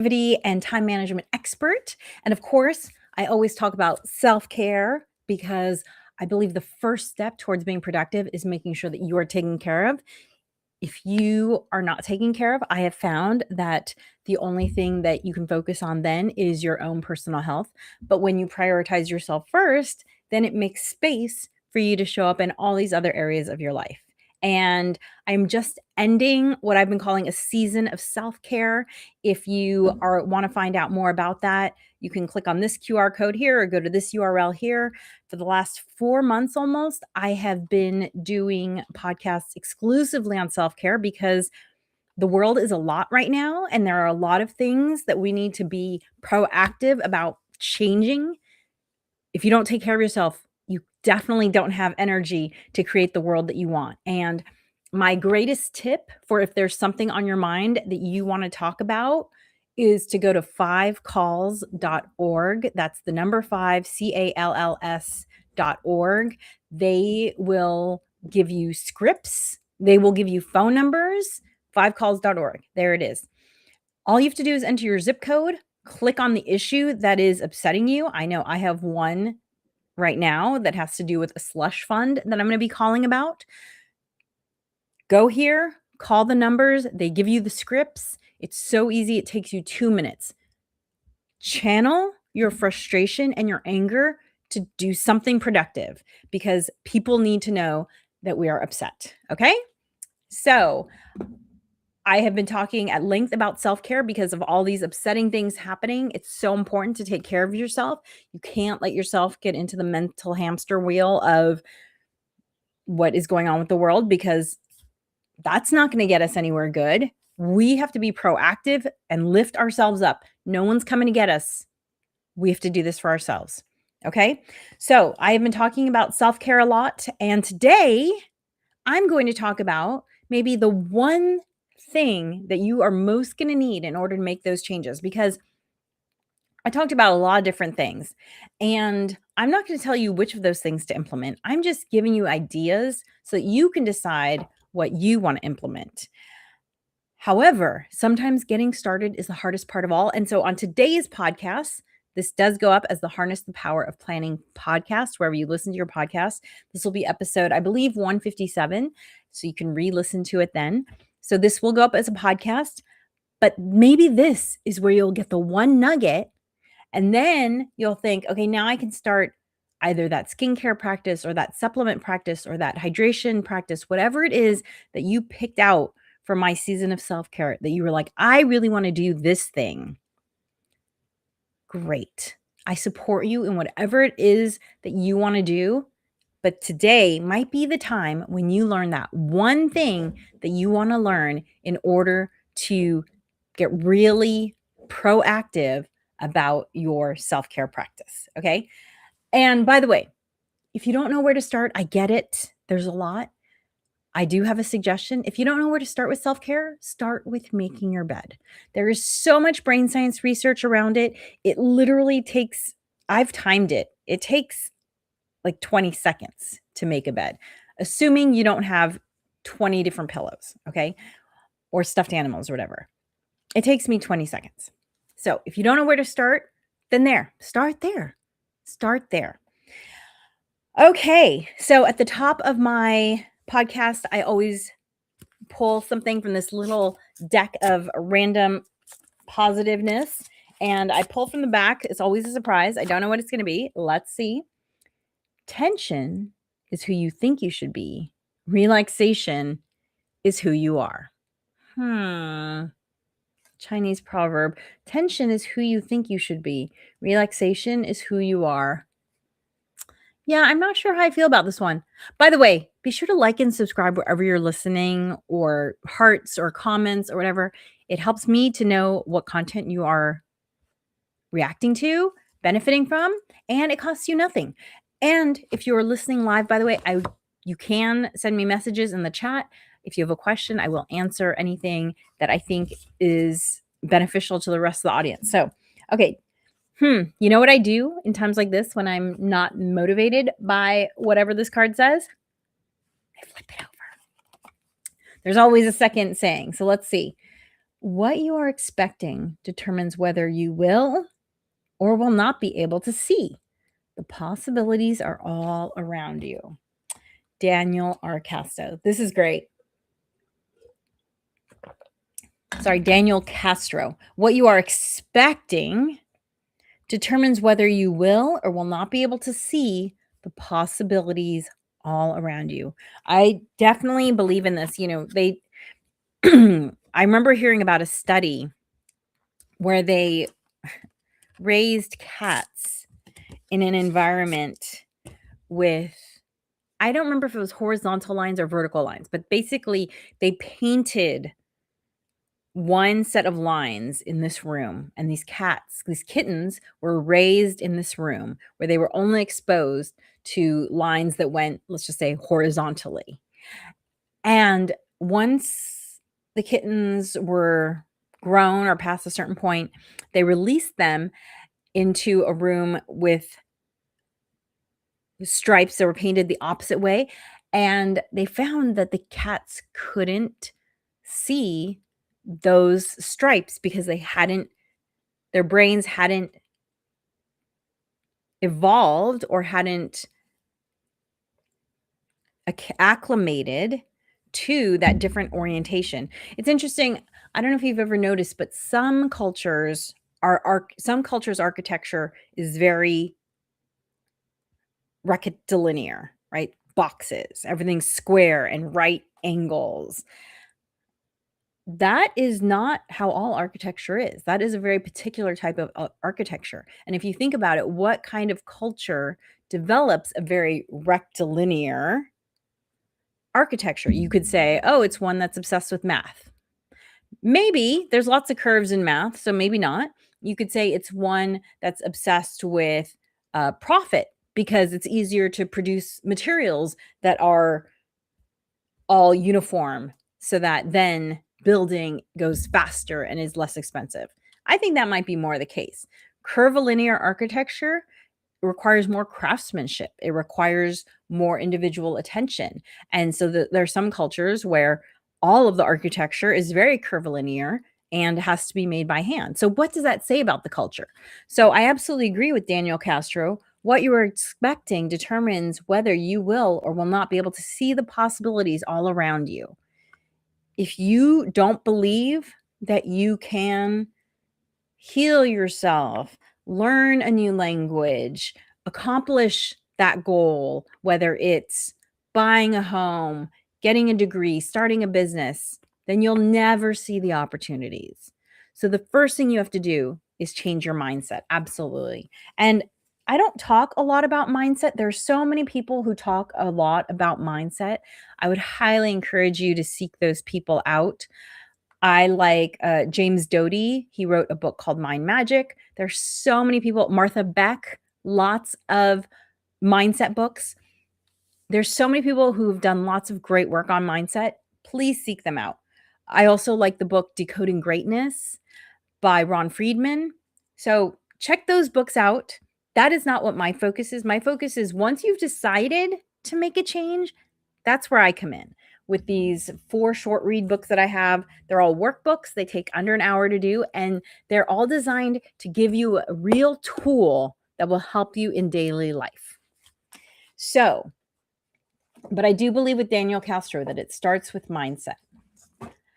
and time management expert. And of course, I always talk about self-care because I believe the first step towards being productive is making sure that you are taken care of. If you are not taken care of, I have found that the only thing that you can focus on then is your own personal health. But when you prioritize yourself first, then it makes space for you to show up in all these other areas of your life. And I'm just ending what I've been calling a season of self-care. If you want to find out more about that, you can click on this QR code here or go to this URL here. For the last 4 months almost, I have been doing podcasts exclusively on self-care because the world is a lot right now, and there are a lot of things that we need to be proactive about changing. If you don't take care of yourself, you definitely don't have energy to create the world that you want. And my greatest tip for if there's something on your mind that you want to talk about is to go to 5calls.org. That's the number 5, CALLS.org. They will give you scripts, they will give you phone numbers. 5calls.org. There it is. All you have to do is enter your zip code, click on the issue that is upsetting you. I know I have one right now that has to do with a slush fund that I'm going to be calling about. Go here, call the numbers, they give you the scripts. It's so easy. It takes you 2 minutes. Channel your frustration and your anger to do something productive because people need to know that we are upset. Okay? So, I have been talking at length about self-care because of all these upsetting things happening. It's so important to take care of yourself. You can't let yourself get into the mental hamster wheel of what is going on with the world because that's not going to get us anywhere good. We have to be proactive and lift ourselves up. No one's coming to get us. We have to do this for ourselves. Okay? So, I have been talking about self-care a lot, and today I'm going to talk about maybe the one thing that you are most going to need in order to make those changes, because I talked about a lot of different things and I'm not going to tell you which of those things to implement. I'm just giving you ideas so that you can decide what you want to implement. However, sometimes getting started is the hardest part of all. And so on today's podcast, this does go up as the Harness the Power of Planning podcast, wherever you listen to your podcast. This will be episode, I believe, 157. So you can re-listen to it then. So this will go up as a podcast, but maybe this is where you'll get the one nugget. And then you'll think, okay, now I can start either that skincare practice or that supplement practice or that hydration practice, whatever it is that you picked out for my season of self-care that you were like, I really want to do this thing. Great. I support you in whatever it is that you want to do. But today might be the time when you learn that one thing that you want to learn in order to get really proactive about your self-care practice. Okay. And by the way, if you don't know where to start, I get it. There's a lot. I do have a suggestion. If you don't know where to start with self-care, start with making your bed. There is so much brain science research around it. It literally takes, I've timed it. It takes like 20 seconds to make a bed, assuming you don't have 20 different pillows, okay? Or stuffed animals or whatever. It takes me 20 seconds. So if you don't know where to start, then start there. Start there. Okay, so at the top of my podcast, I always pull something from this little deck of random positiveness, and I pull from the back. It's always a surprise. I don't know what it's going to be. Let's see. Tension is who you think you should be. Relaxation is who you are. Chinese proverb. Tension is who you think you should be. Relaxation is who you are. Yeah, I'm not sure how I feel about this one. By the way, be sure to like and subscribe wherever you're listening, or hearts or comments or whatever. It helps me to know what content you are reacting to, benefiting from, and it costs you nothing. And if you're listening live, by the way, you can send me messages in the chat. If you have a question, I will answer anything that I think is beneficial to the rest of the audience. So, okay. You know what I do in times like this when I'm not motivated by whatever this card says? I flip it over. There's always a second saying. So let's see. What you are expecting determines whether you will or will not be able to see. The possibilities are all around you. Daniel Arcasto. This is great. Sorry, Daniel Castro. What you are expecting determines whether you will or will not be able to see the possibilities all around you. I definitely believe in this. They I remember hearing about a study where they raised cats in an environment with, I don't remember if it was horizontal lines or vertical lines, but basically they painted one set of lines in this room, and these kittens were raised in this room where they were only exposed to lines that went, let's just say, horizontally. And once the kittens were grown or past a certain point, they released them into a room with stripes that were painted the opposite way, and they found that the cats couldn't see those stripes because their brains hadn't evolved or hadn't acclimated to that different orientation. It's interesting. I don't know if you've ever noticed, but some cultures architecture is very rectilinear, right? Boxes, everything's square and right angles. That is not how all architecture is. That is a very particular type of architecture. And if you think about it, what kind of culture develops a very rectilinear architecture? You could say, oh, it's one that's obsessed with math. Maybe there's lots of curves in math, so maybe not. You could say it's one that's obsessed with profit because it's easier to produce materials that are all uniform so that then building goes faster and is less expensive. I think that might be more the case. Curvilinear architecture requires more craftsmanship. It requires more individual attention. And so there are some cultures where all of the architecture is very curvilinear and has to be made by hand. So what does that say about the culture? So I absolutely agree with Daniel Castro. What you are expecting determines whether you will or will not be able to see the possibilities all around you. If you don't believe that you can heal yourself, learn a new language, accomplish that goal, whether it's buying a home, getting a degree, starting a business, then you'll never see the opportunities. So the first thing you have to do is change your mindset. Absolutely. And I don't talk a lot about mindset. There's so many people who talk a lot about mindset. I would highly encourage you to seek those people out. I like James Doty. He wrote a book called Mind Magic. There's so many people. Martha Beck, lots of mindset books. There's so many people who've done lots of great work on mindset. Please seek them out. I also like the book Decoding Greatness by Ron Friedman. So check those books out. That is not what my focus is. My focus is once you've decided to make a change, that's where I come in with these 4 short read books that I have. They're all workbooks. They take under an hour to do, and they're all designed to give you a real tool that will help you in daily life. So, but I do believe with Daniel Castro that it starts with mindset.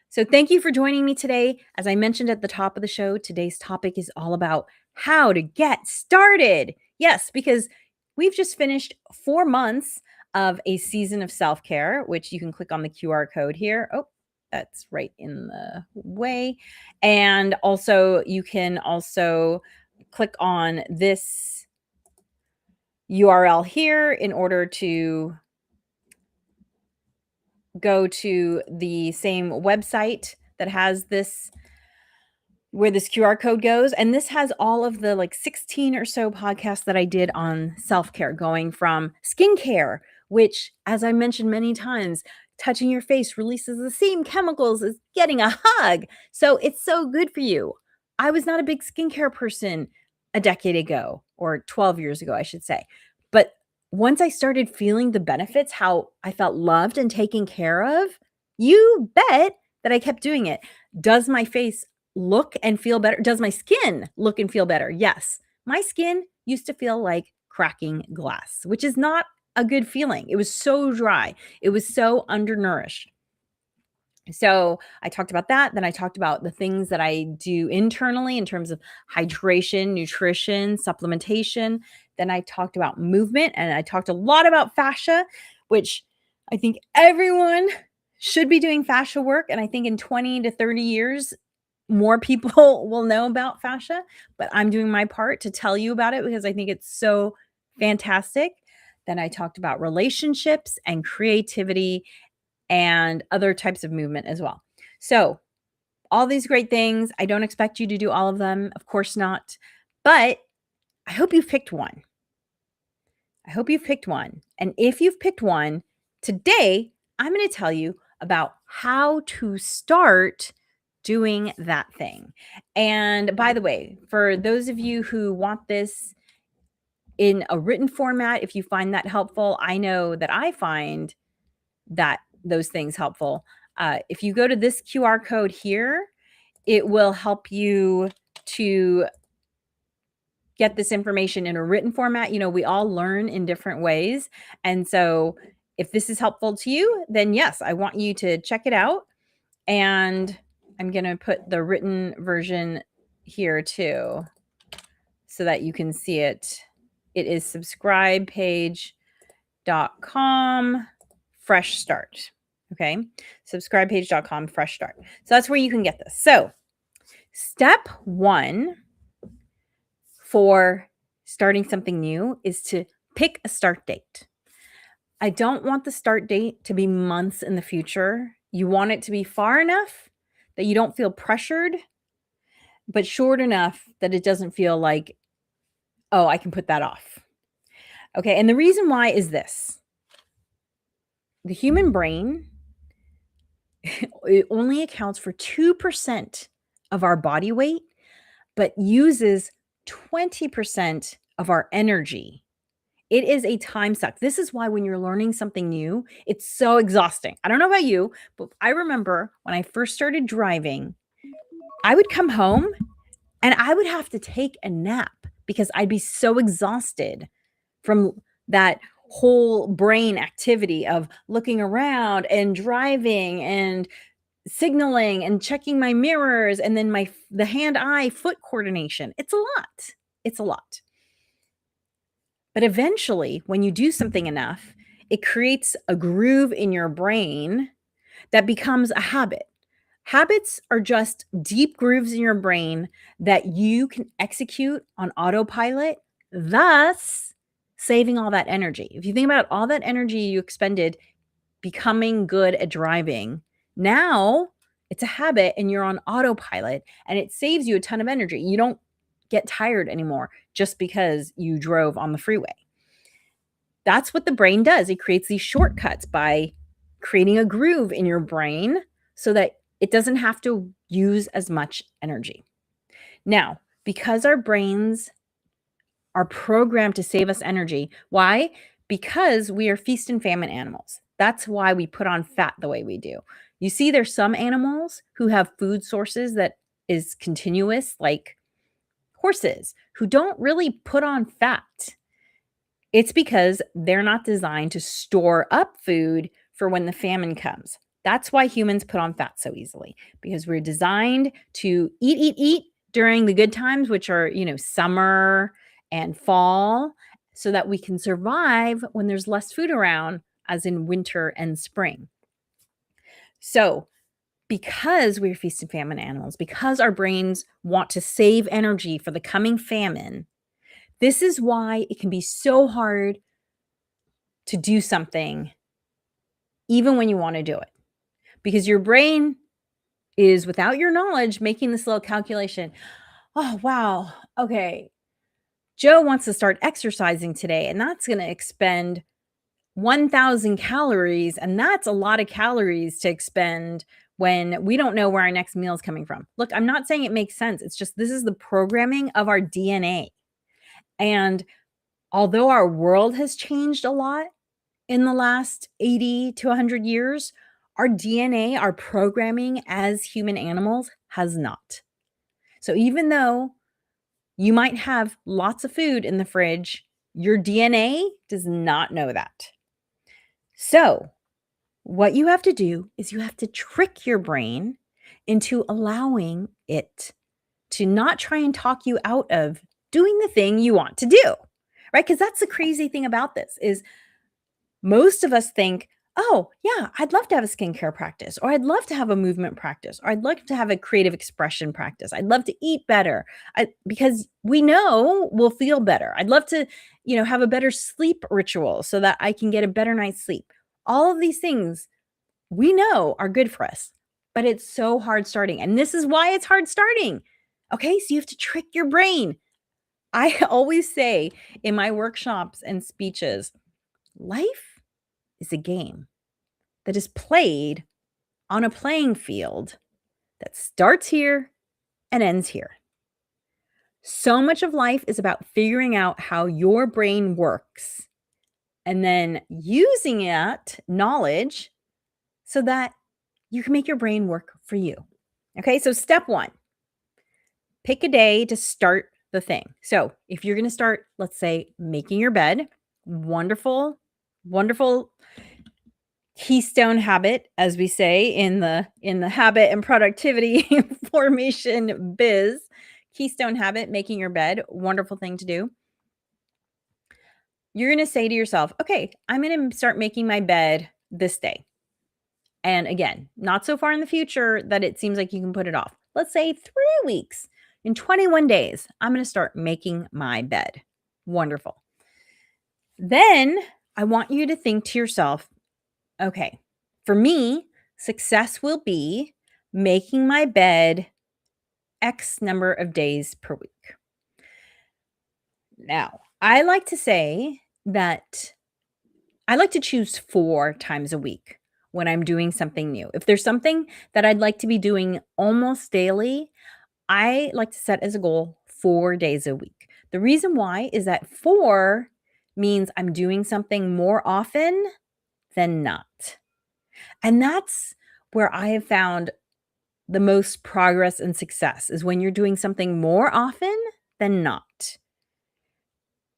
So thank you for joining me today. As I mentioned at the top of the show, today's topic is all about how to get started. Yes, because we've just finished 4 months of a season of self-care, which you can click on the QR code here. Oh, that's right in the way. And also you can also click on this URL here in order to go to the same website that has this, where this QR code goes. And this has all of the 16 or so podcasts that I did on self-care, going from skincare, which, as I mentioned many times, touching your face releases the same chemicals as getting a hug. So it's so good for you. I was not a big skincare person a decade ago, or 12 years ago, I should say. But once I started feeling the benefits, how I felt loved and taken care of, you bet that I kept doing it. Does my face look and feel better? Does my skin look and feel better? Yes. My skin used to feel like cracking glass, which is not a good feeling. It was so dry. It was so undernourished. So I talked about that. Then I talked about the things that I do internally in terms of hydration, nutrition, supplementation. Then I talked about movement, and I talked a lot about fascia, which I think everyone should be doing fascia work. And I think in 20 to 30 years, more people will know about fascia, but I'm doing my part to tell you about it because I think it's so fantastic. Then I talked about relationships and creativity and other types of movement as well. So, all these great things. I don't expect you to do all of them, of course not, but I hope you've picked one. I hope you've picked one. And if you've picked one, today I'm going to tell you about how to start doing that thing. And by the way, for those of you who want this in a written format, if you find that helpful, I know that I find that those things helpful. If you go to this QR code here, it will help you to get this information in a written format. You know, we all learn in different ways. And so if this is helpful to you, then yes, I want you to check it out. And I'm going to put the written version here too so that you can see it. It is subscribepage.com fresh start. Okay. Subscribepage.com fresh start. So that's where you can get this. So step one for starting something new is to pick a start date. I don't want the start date to be months in the future. You want it to be far enough that you don't feel pressured, but short enough that it doesn't feel like, oh, I can put that off. Okay. And the reason why is this: the human brain, it only accounts for 2% of our body weight, but uses 20% of our energy. It is a time suck. This is why when you're learning something new, it's so exhausting. I don't know about you, but I remember when I first started driving, I would come home and I would have to take a nap because I'd be so exhausted from that whole brain activity of looking around and driving and signaling and checking my mirrors and then the hand-eye foot coordination. It's a lot. It's a lot. But eventually, when you do something enough, it creates a groove in your brain that becomes a habit. Habits are just deep grooves in your brain that you can execute on autopilot, thus saving all that energy. If you think about all that energy you expended becoming good at driving, now it's a habit and you're on autopilot and it saves you a ton of energy. You don't get tired anymore just because you drove on the freeway. That's what the brain does. It creates these shortcuts by creating a groove in your brain so that it doesn't have to use as much energy. Now, because our brains are programmed to save us energy, why? Because we are feast and famine animals. That's why we put on fat the way we do. You see, there's some animals who have food sources that is continuous, like horses, who don't really put on fat. It's because they're not designed to store up food for when the famine comes. That's why humans put on fat so easily, because we're designed to eat during the good times, which are, summer and fall, so that we can survive when there's less food around, as in winter and spring. So, because we're feast and famine animals, because our brains want to save energy for the coming famine, this is why it can be so hard to do something even when you want to do it, because your brain is, without your knowledge, making this little calculation. Oh, wow. Okay. Joe wants to start exercising today, and that's going to expend 1,000 calories. And that's a lot of calories to expend when we don't know where our next meal is coming from. Look, I'm not saying it makes sense. It's just, this is the programming of our DNA. And although our world has changed a lot in the last 80 to 100 years, Our DNA, our programming as human animals has not. So even though you might have lots of food in the fridge, your DNA does not know that. So, what you have to do is you have to trick your brain into allowing it to not try and talk you out of doing the thing you want to do. Right? Cuz that's the crazy thing about this is most of us think, "Oh, yeah, I'd love to have a skincare practice, or I'd love to have a movement practice, or I'd like to have a creative expression practice. I'd love to eat better." Because we know we'll feel better. I'd love to, have a better sleep ritual so that I can get a better night's sleep. All of these things we know are good for us, but it's so hard starting. And this is why it's hard starting. Okay, so you have to trick your brain. I always say in my workshops and speeches, life is a game that is played on a playing field that starts here and ends here. So much of life is about figuring out how your brain works and then using that knowledge so that you can make your brain work for you. Okay, so step one, pick a day to start the thing. So if you're going to start, let's say, making your bed, wonderful, wonderful keystone habit, as we say in the habit and productivity formation biz. Keystone habit, making your bed, wonderful thing to do. You're going to say to yourself, okay, I'm going to start making my bed this day. And again, not so far in the future that it seems like you can put it off. Let's say 3 weeks. In 21 days, I'm going to start making my bed. Wonderful. Then I want you to think to yourself, okay, for me, success will be making my bed X number of days per week. Now, I like to say that I like to choose 4 times a week when I'm doing something new. If there's something that I'd like to be doing almost daily, I like to set as a goal 4 days a week. The reason why is that 4 means I'm doing something more often than not. And that's where I have found the most progress and success is when you're doing something more often than not.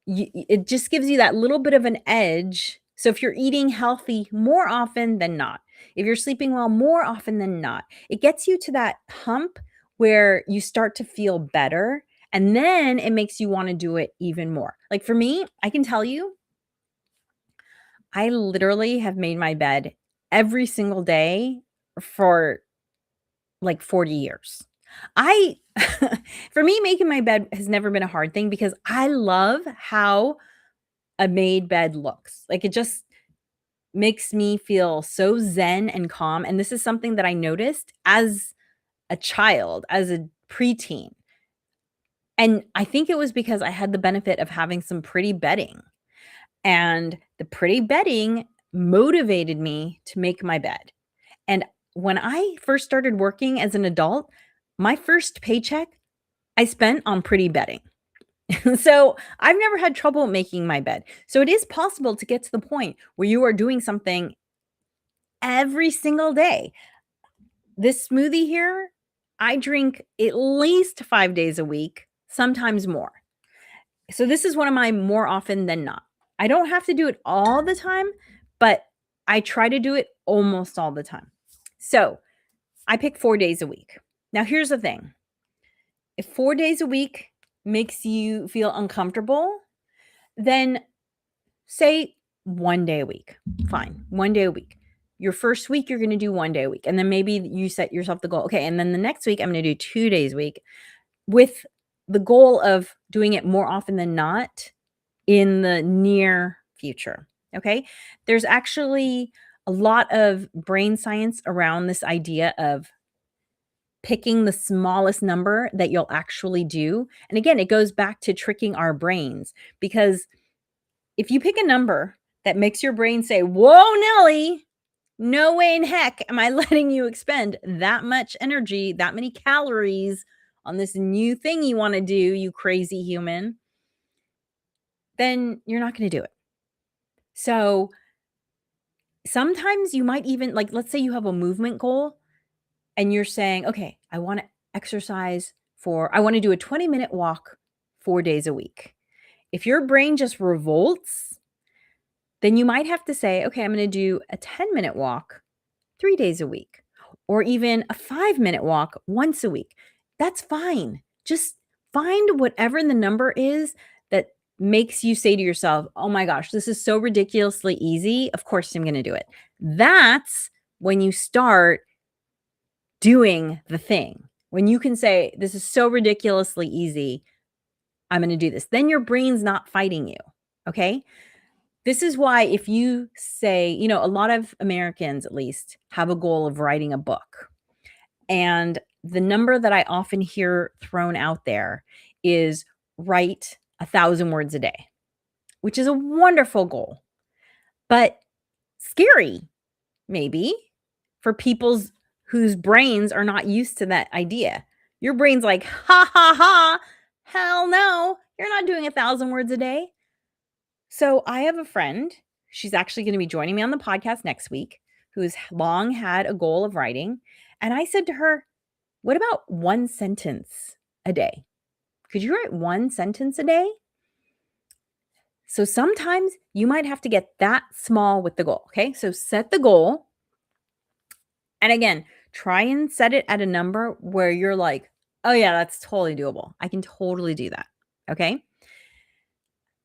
It just gives you that little bit of an edge. So if you're eating healthy more often than not, if you're sleeping well more often than not, it gets you to that hump where you start to feel better. And then it makes you want to do it even more. Like for me, I can tell you, I literally have made my bed every single day for like 40 years. I for me, making my bed has never been a hard thing because I love how a made bed looks. Like it just makes me feel so zen and calm. And this is something that I noticed as a child, as a preteen. And I think it was because I had the benefit of having some pretty bedding. And the pretty bedding motivated me to make my bed. And when I first started working as an adult, my first paycheck I spent on pretty bedding. So I've never had trouble making my bed. So it is possible to get to the point where you are doing something every single day. This smoothie here, I drink at least 5 days a week, sometimes more. So this is one of my more often than not. I don't have to do it all the time, but I try to do it almost all the time. So I pick 4 days a week. Now, here's the thing. If 4 days a week makes you feel uncomfortable, then say 1 day a week. Fine, 1 day a week. Your first week, you're going to do 1 day a week. And then maybe you set yourself the goal. Okay. And then the next week, I'm going to do 2 days a week with the goal of doing it more often than not in the near future. Okay. There's actually a lot of brain science around this idea of picking the smallest number that you'll actually do. And again, it goes back to tricking our brains because if you pick a number that makes your brain say, "Whoa, Nelly, no way in heck am I letting you expend that much energy, that many calories on this new thing you want to do, you crazy human," then you're not going to do it. So Sometimes you might even, like, let's say you have a movement goal and you're saying, okay, I want to exercise I want to do a 20-minute walk 4 days a week. If your brain just revolts, then you might have to say, okay, I'm going to do a 10-minute walk 3 days a week, or even a 5-minute walk once a week. That's fine. Just find whatever the number is that makes you say to yourself, oh my gosh, this is so ridiculously easy. Of course, I'm going to do it. That's when you start doing the thing. When you can say, this is so ridiculously easy, I'm going to do this. Then your brain's not fighting you. Okay. This is why if you say, a lot of Americans at least have a goal of writing a book. And the number that I often hear thrown out there is write 1,000 words a day, which is a wonderful goal, but scary maybe for people's whose brains are not used to that idea. Your brain's like, ha ha ha, hell no, you're not doing 1,000 words a day. So I have a friend, she's actually going to be joining me on the podcast next week, who's long had a goal of writing. And I said to her, what about one sentence a day? Could you write one sentence a day? So sometimes you might have to get that small with the goal. Okay. So set the goal. And again, try and set it at a number where you're like, oh yeah, that's totally doable. I can totally do that. Okay.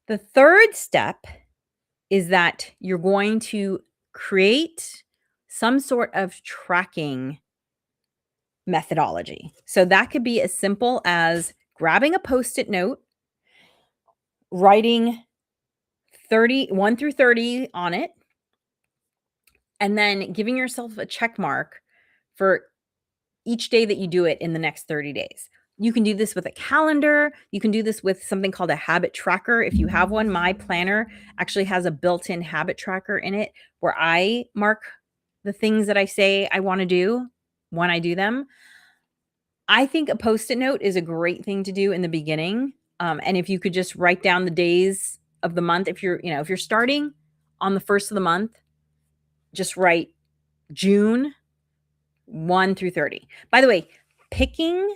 The third step is that you're going to create some sort of tracking methodology. So that could be as simple as grabbing a Post-it note, writing 1 through 30 on it, and then giving yourself a check mark for each day that you do it in the next 30 days. You can do this with a calendar. You can do this with something called a habit tracker. If you have one, my planner actually has a built-in habit tracker in it where I mark the things that I say I want to do when I do them. I think a Post-it note is a great thing to do in the beginning. And if you could just write down the days of the month, if you're starting on the first of the month, just write June 1 through 30. By the way, picking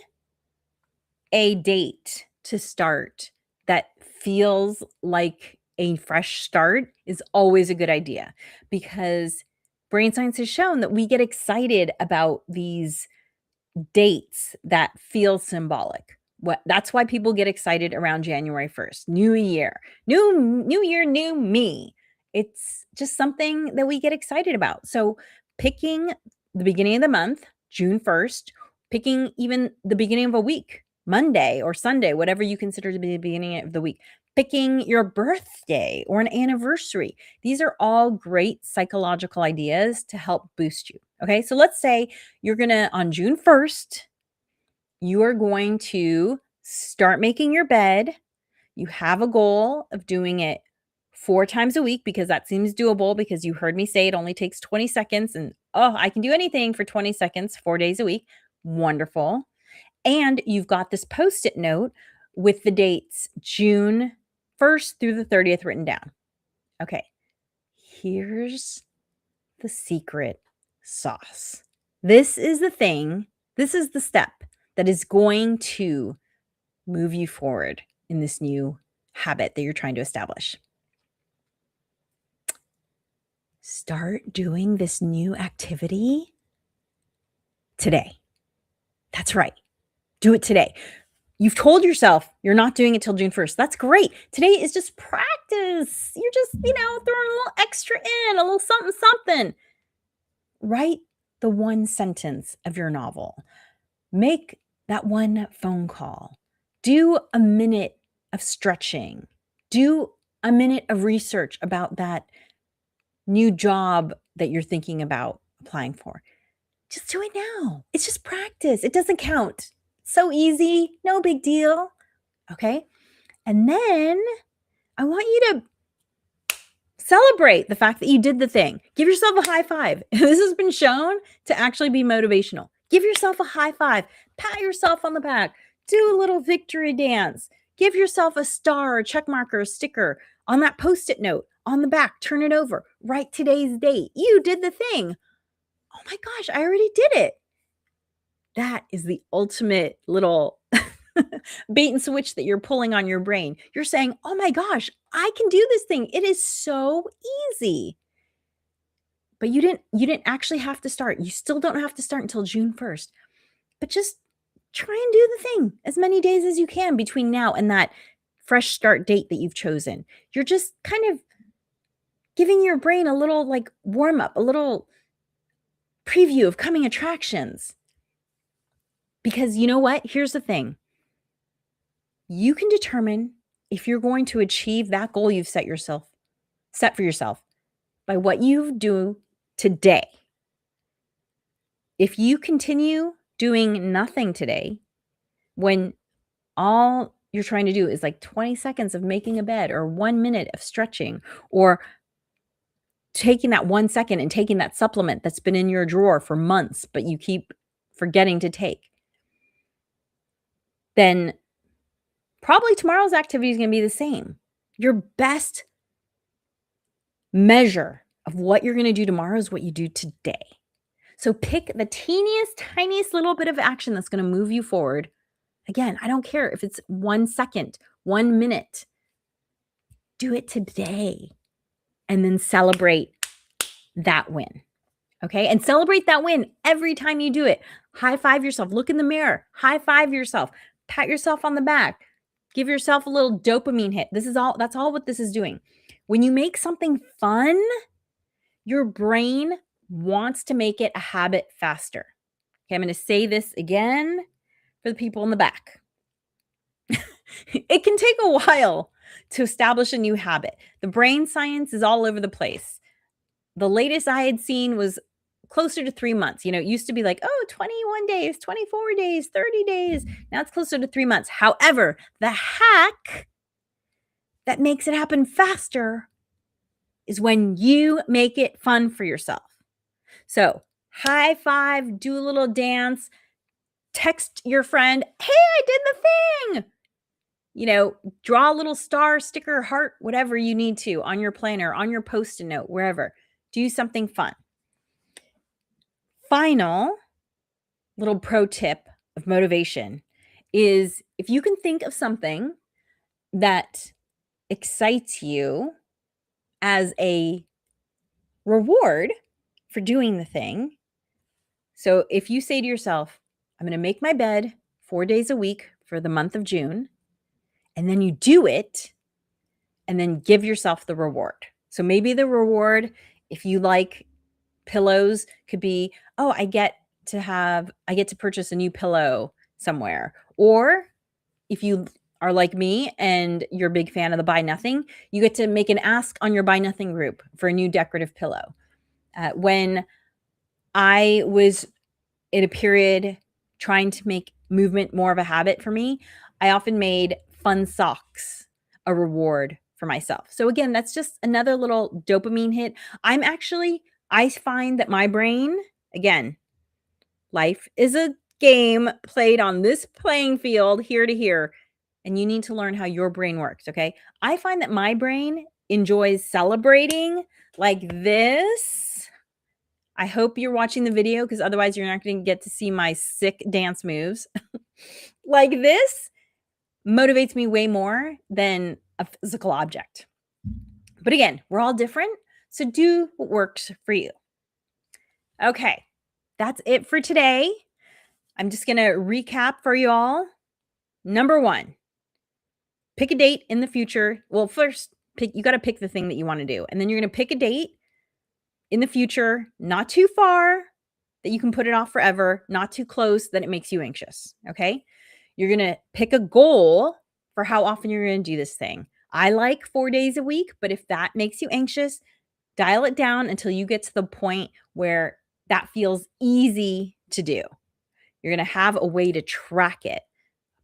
a date to start that feels like a fresh start is always a good idea, because brain science has shown that we get excited about these dates that feel symbolic. That's why people get excited around January 1st. New year, new me. It's just something that we get excited about. So picking the beginning of the month, June 1st, picking even the beginning of a week, Monday or Sunday, whatever you consider to be the beginning of the week, picking your birthday or an anniversary. These are all great psychological ideas to help boost you. Okay. So let's say you're going to, on June 1st, you are going to start making your bed. You have a goal of doing it 4 times a week, because that seems doable, because you heard me say it only takes 20 seconds and, I can do anything for 20 seconds, 4 days a week. Wonderful. And you've got this Post-it note with the dates June 1st through the 30th written down. Okay. Here's the secret sauce. This is the thing. This is the step that is going to move you forward in this new habit that you're trying to establish. Start doing this new activity today. That's right. Do it today. You've told yourself you're not doing it till June 1st. That's great. Today is just practice. You're just, throwing a little extra in, a little something, something. Write the one sentence of your novel. Make that one phone call. Do a minute of stretching. Do a minute of research about that new job that you're thinking about applying for. Just do it now. It's just practice. It doesn't count. So easy. No big deal. Okay. And then I want you to celebrate the fact that you did the thing. Give yourself a high five. This has been shown to actually be motivational. Give yourself a high five. Pat yourself on the back. Do a little victory dance. Give yourself a star, a check marker, a sticker on that Post-it note on the back, turn it over, write today's date. You did the thing. Oh my gosh, I already did it. That is the ultimate little bait and switch that you're pulling on your brain. You're saying, oh my gosh, I can do this thing. It is so easy. But you didn't actually have to start. You still don't have to start until June 1st. But just try and do the thing as many days as you can between now and that fresh start date that you've chosen. You're just kind of giving your brain a little like warm up, a little preview of coming attractions. Because you know what? Here's the thing. You can determine if you're going to achieve that goal you've set for yourself by what you do today. If you continue doing nothing today, when all you're trying to do is like 20 seconds of making a bed or 1 minute of stretching or taking that 1 second and taking that supplement that's been in your drawer for months, but you keep forgetting to take, then probably tomorrow's activity is going to be the same. Your best measure of what you're going to do tomorrow is what you do today. So pick the teeniest, tiniest little bit of action that's going to move you forward. Again, I don't care if it's 1 second, 1 minute. Do it today and then celebrate that win. Okay? And celebrate that win every time you do it. High five yourself. Look in the mirror. High five yourself. Pat yourself on the back. Give yourself a little dopamine hit. That's all what this is doing. When you make something fun, your brain wants to make it a habit faster. Okay, I'm going to say this again for the people in the back. It can take a while to establish a new habit. The brain science is all over the place. The latest I had seen was closer to 3 months. It used to be like, 21 days, 24 days, 30 days. Now it's closer to 3 months. However, the hack that makes it happen faster is when you make it fun for yourself. So high five, do a little dance, text your friend, hey, I did the thing. Draw a little star, sticker, heart, whatever you need to on your planner, on your Post-it note, wherever. Do something fun. Final little pro tip of motivation is if you can think of something that excites you as a reward for doing the thing. So if you say to yourself, I'm going to make my bed 4 days a week for the month of June, and then you do it, and then give yourself the reward. So maybe the reward, if you like pillows, could be, I get to purchase a new pillow somewhere. Or if you are like me and you're a big fan of the Buy Nothing, you get to make an ask on your Buy Nothing group for a new decorative pillow. When I was in a period trying to make movement more of a habit for me, I often made fun socks a reward for myself. So again, that's just another little dopamine hit. I find that my brain, again, life is a game played on this playing field here to here, and you need to learn how your brain works, okay? I find that my brain enjoys celebrating like this. I hope you're watching the video because otherwise you're not going to get to see my sick dance moves. Like this motivates me way more than a physical object. But again, we're all different, so do what works for you. Okay, that's it for today. I'm just going to recap for you all. Number 1, pick a date in the future. Well, first, you got to pick the thing that you want to do. And then you're going to pick a date in the future, not too far that you can put it off forever, not too close that it makes you anxious. Okay. You're going to pick a goal for how often you're going to do this thing. I like 4 days a week, but if that makes you anxious, dial it down until you get to the point where that feels easy to do. You're going to have a way to track it.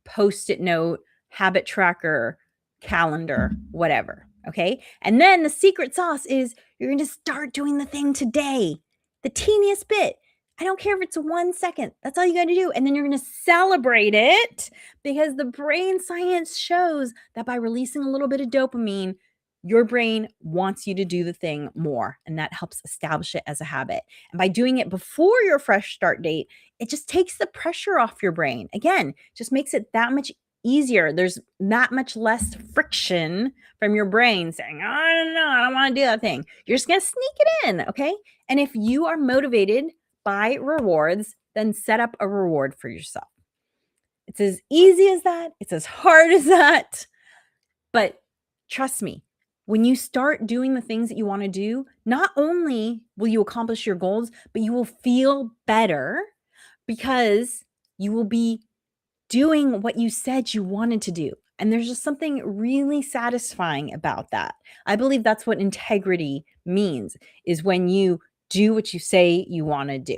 Post-it note, habit tracker, calendar, whatever. Okay. And then the secret sauce is you're going to start doing the thing today, the teeniest bit. I don't care if it's 1 second. That's all you got to do. And then you're going to celebrate it because the brain science shows that by releasing a little bit of dopamine, your brain wants you to do the thing more, and that helps establish it as a habit. And by doing it before your fresh start date, it just takes the pressure off your brain. Again, just makes it that much easier. There's that much less friction from your brain saying, I don't know, I don't want to do that thing. You're just going to sneak it in, okay? And if you are motivated by rewards, then set up a reward for yourself. It's as easy as that. It's as hard as that. But trust me, when you start doing the things that you want to do, not only will you accomplish your goals, but you will feel better because you will be doing what you said you wanted to do. And there's just something really satisfying about that. I believe that's what integrity means, is when you do what you say you want to do.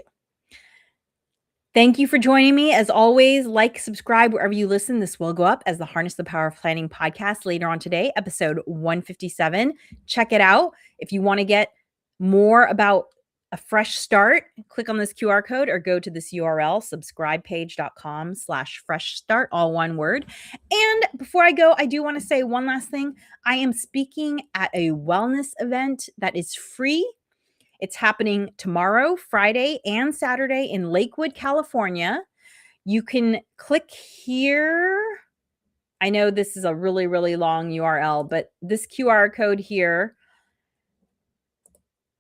Thank you for joining me. As always, like, subscribe wherever you listen. This will go up as the Harness the Power of Planning podcast later on today, episode 157. Check it out. If you want to get more about a fresh start, click on this QR code or go to this URL, subscribepage.com/fresh start, all one word. And before I go, I do want to say one last thing. I am speaking at a wellness event that is free. It's happening tomorrow, Friday, and Saturday in Lakewood, California. You can click here. I know this is a really, really long URL, but this QR code here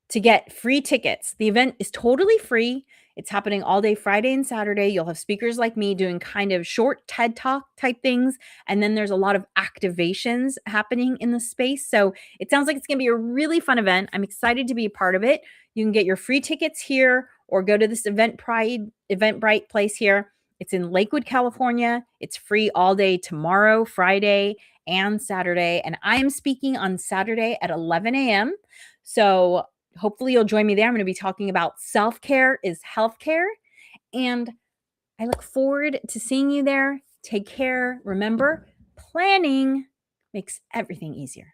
to get free tickets. The event is totally free. It's happening all day Friday and Saturday. You'll have speakers like me doing kind of short TED Talk type things. And then there's a lot of activations happening in the space. So it sounds like it's going to be a really fun event. I'm excited to be a part of it. You can get your free tickets here or go to this Eventbrite place here. It's in Lakewood, California. It's free all day tomorrow, Friday, and Saturday. And I am speaking on Saturday at 11 a.m. So hopefully you'll join me there. I'm going to be talking about self-care is healthcare. And I look forward to seeing you there. Take care. Remember, planning makes everything easier.